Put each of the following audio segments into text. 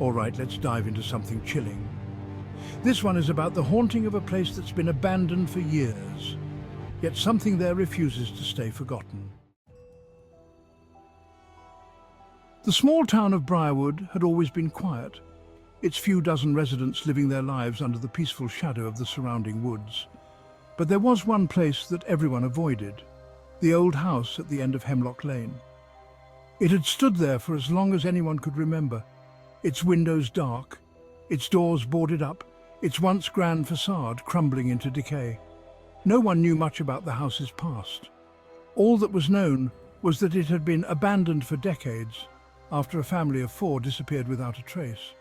All right, let's dive into something chilling. This one is about the haunting of a place that's been abandoned for years, yet something there refuses to stay forgotten. The small town of Briarwood had always been quiet, its few dozen residents living their lives under the peaceful shadow of the surrounding woods. But there was one place that everyone avoided, the old house at the end of Hemlock Lane. It had stood there for as long as anyone could remember, its windows dark, its doors boarded up, its once grand facade crumbling into decay. No one knew much about the house's past. All that was known was that it had been abandoned for decades after a family of 4 disappeared without a trace.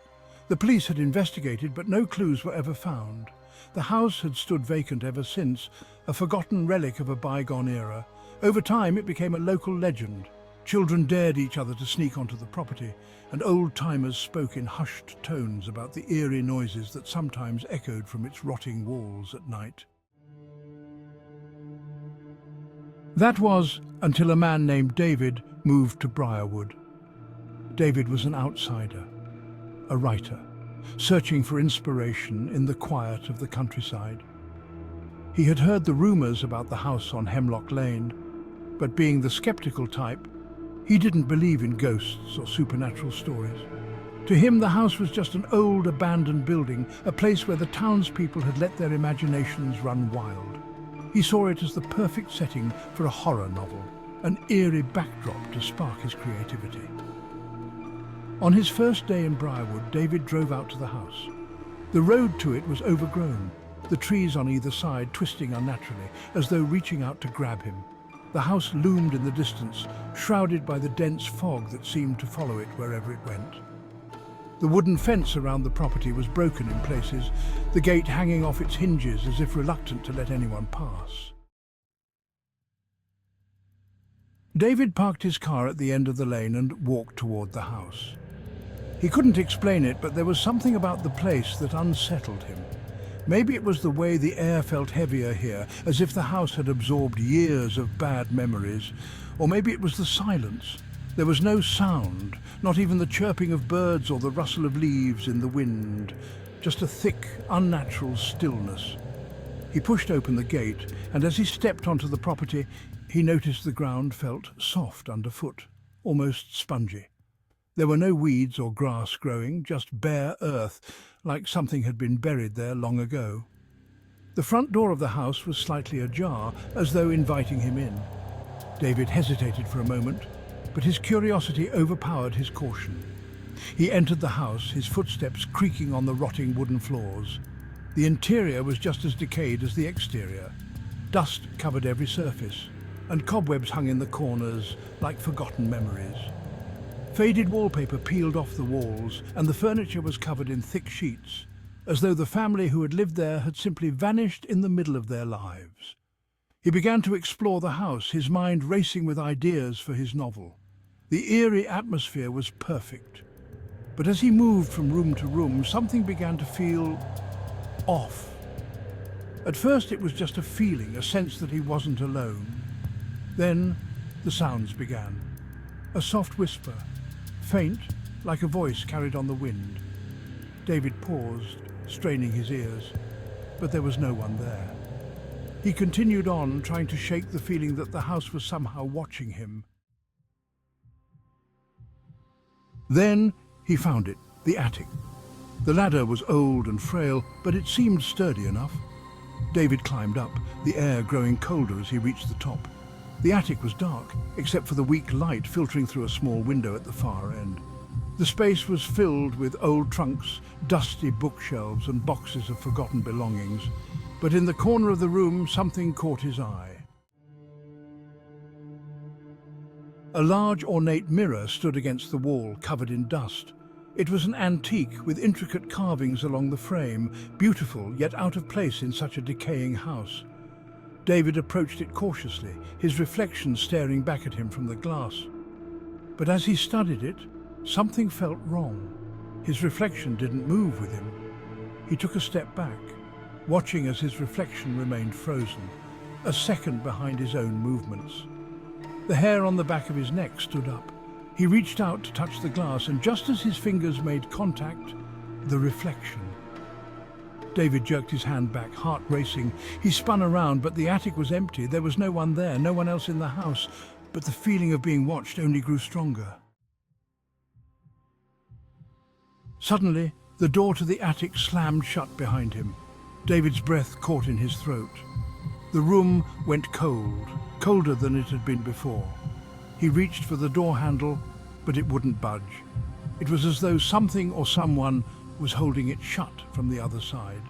The police had investigated, but no clues were ever found. The house had stood vacant ever since, a forgotten relic of a bygone era. Over time, it became a local legend. Children dared each other to sneak onto the property, and old-timers spoke in hushed tones about the eerie noises that sometimes echoed from its rotting walls at night. That was until a man named David moved to Briarwood. David was an outsider, a writer, searching for inspiration in the quiet of the countryside. He had heard the rumors about the house on Hemlock Lane, but being the skeptical type, he didn't believe in ghosts or supernatural stories. To him, the house was just an old, abandoned building, a place where the townspeople had let their imaginations run wild. He saw it as the perfect setting for a horror novel, an eerie backdrop to spark his creativity. On his first day in Briarwood, David drove out to the house. The road to it was overgrown, the trees on either side twisting unnaturally, as though reaching out to grab him. The house loomed in the distance, shrouded by the dense fog that seemed to follow it wherever it went. The wooden fence around the property was broken in places, the gate hanging off its hinges as if reluctant to let anyone pass. David parked his car at the end of the lane and walked toward the house. He couldn't explain it, but there was something about the place that unsettled him. Maybe it was the way the air felt heavier here, as if the house had absorbed years of bad memories. Or maybe it was the silence. There was no sound, not even the chirping of birds or the rustle of leaves in the wind. Just a thick, unnatural stillness. He pushed open the gate, and as he stepped onto the property, he noticed the ground felt soft underfoot, almost spongy. There were no weeds or grass growing, just bare earth, like something had been buried there long ago. The front door of the house was slightly ajar, as though inviting him in. David hesitated for a moment, but his curiosity overpowered his caution. He entered the house, his footsteps creaking on the rotting wooden floors. The interior was just as decayed as the exterior. Dust covered every surface, and cobwebs hung in the corners like forgotten memories. Faded wallpaper peeled off the walls, and the furniture was covered in thick sheets, as though the family who had lived there had simply vanished in the middle of their lives. He began to explore the house, his mind racing with ideas for his novel. The eerie atmosphere was perfect. But as he moved from room to room, something began to feel off. At first it was just a feeling, a sense that he wasn't alone. Then the sounds began. A soft whisper, faint, like a voice carried on the wind. David paused, straining his ears, but there was no one there. He continued on, trying to shake the feeling that the house was somehow watching him. Then he found it, the attic. The ladder was old and frail, but it seemed sturdy enough. David climbed up, the air growing colder as he reached the top. The attic was dark, except for the weak light filtering through a small window at the far end. The space was filled with old trunks, dusty bookshelves and boxes of forgotten belongings. But in the corner of the room, something caught his eye. A large ornate mirror stood against the wall, covered in dust. It was an antique with intricate carvings along the frame, beautiful yet out of place in such a decaying house. David approached it cautiously, his reflection staring back at him from the glass. But as he studied it, something felt wrong. His reflection didn't move with him. He took a step back, watching as his reflection remained frozen, a second behind his own movements. The hair on the back of his neck stood up, He reached out to touch the glass, and just as his fingers made contact, the reflection. David jerked his hand back, heart racing. He spun around, but the attic was empty. There was no one there, no one else in the house, but the feeling of being watched only grew stronger. Suddenly, the door to the attic slammed shut behind him. David's breath caught in his throat. The room went cold, colder than it had been before. He reached for the door handle, but it wouldn't budge. It was as though something or someone was holding it shut from the other side.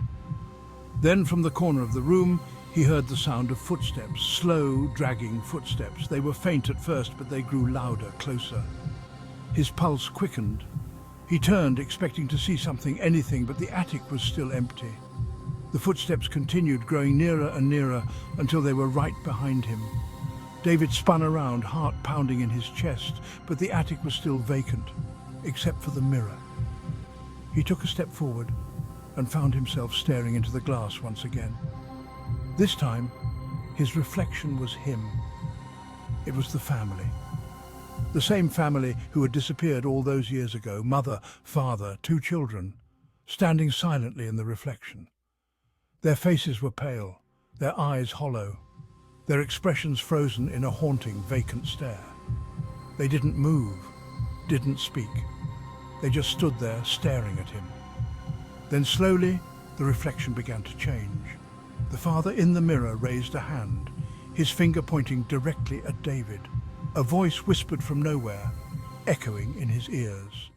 Then from the corner of the room, he heard the sound of footsteps, slow, dragging footsteps. They were faint at first, but they grew louder, closer. His pulse quickened. He turned, expecting to see something, anything, but the attic was still empty. The footsteps continued, growing nearer and nearer, until they were right behind him. David spun around, heart pounding in his chest, but the attic was still vacant, except for the mirror. He took a step forward and found himself staring into the glass once again. This time, his reflection was him. It was the family. The same family who had disappeared all those years ago, mother, father, 2 children, standing silently in the reflection. Their faces were pale, their eyes hollow, their expressions frozen in a haunting, vacant stare. They didn't move, didn't speak. They just stood there staring at him. Then slowly, the reflection began to change. The father in the mirror raised a hand, his finger pointing directly at David. A voice whispered from nowhere, echoing in his ears.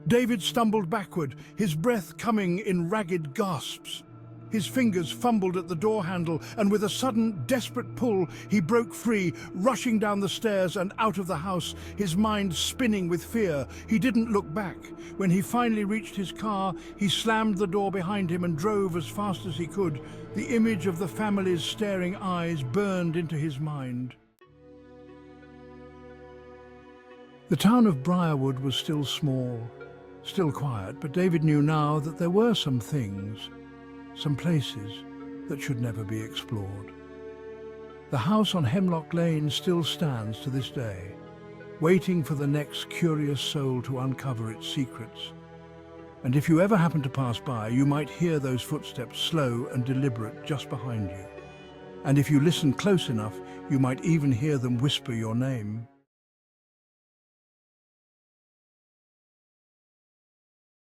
David stumbled backward, his breath coming in ragged gasps. His fingers fumbled at the door handle, and with a sudden, desperate pull, he broke free, rushing down the stairs and out of the house, his mind spinning with fear. He didn't look back. When he finally reached his car, he slammed the door behind him and drove as fast as he could. The image of the family's staring eyes burned into his mind. The town of Briarwood was still small, still quiet, but David knew now that there were some things, some places that should never be explored. The house on Hemlock Lane still stands to this day, waiting for the next curious soul to uncover its secrets. And if you ever happen to pass by, you might hear those footsteps, slow and deliberate, just behind you. And if you listen close enough, you might even hear them whisper your name.